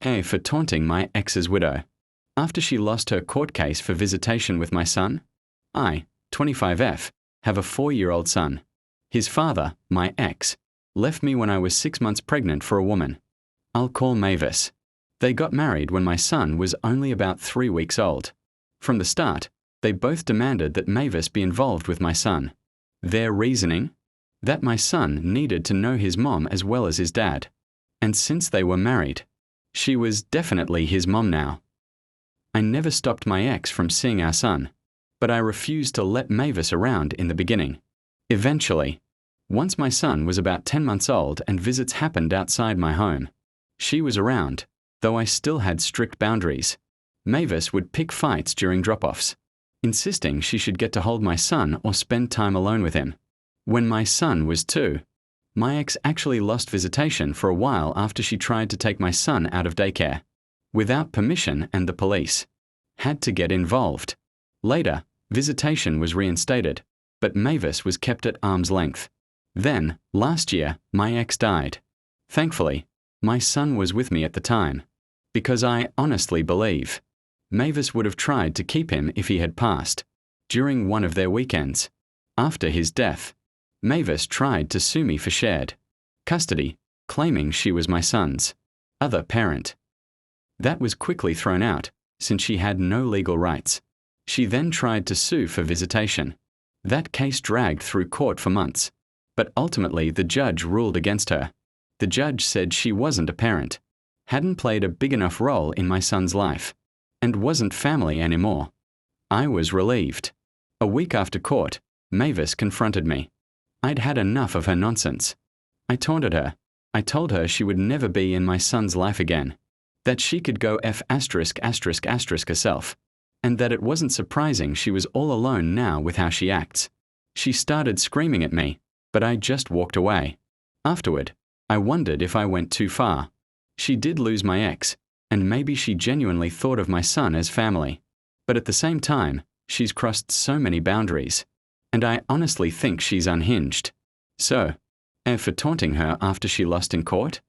A for taunting my ex's widow. After she lost her court case for visitation with my son, I, 25F, have a 4-year-old son. His father, my ex, left me when I was 6 months pregnant for a woman. I'll call Mavis. They got married when my son was only about 3 weeks old. From the start, they both demanded that Mavis be involved with my son. Their reasoning? That my son needed to know his mom as well as his dad. And since they were married, she was definitely his mom now. I never stopped my ex from seeing our son, but I refused to let Mavis around in the beginning. Eventually, once my son was about 10 months old and visits happened outside my home, she was around, though I still had strict boundaries. Mavis would pick fights during drop-offs, insisting she should get to hold my son or spend time alone with him. When my son was 2, my ex actually lost visitation for a while after she tried to take my son out of daycare, without permission, and the police had to get involved. Later, visitation was reinstated, but Mavis was kept at arm's length. Then, last year, my ex died. Thankfully, my son was with me at the time, because I honestly believe Mavis would have tried to keep him if he had passed. During one of their weekends, after his death, Mavis tried to sue me for shared custody, claiming she was my son's other parent. That was quickly thrown out, since she had no legal rights. She then tried to sue for visitation. That case dragged through court for months, but ultimately the judge ruled against her. The judge said she wasn't a parent, hadn't played a big enough role in my son's life, and wasn't family anymore. I was relieved. A week after court, Mavis confronted me. I'd had enough of her nonsense. I taunted her. I told her she would never be in my son's life again, that she could go F*** herself, and that it wasn't surprising she was all alone now with how she acts. She started screaming at me, but I just walked away. Afterward, I wondered if I went too far. She did lose my ex, and maybe she genuinely thought of my son as family. But at the same time, she's crossed so many boundaries, and I honestly think she's unhinged. So, for taunting her after she lost in court?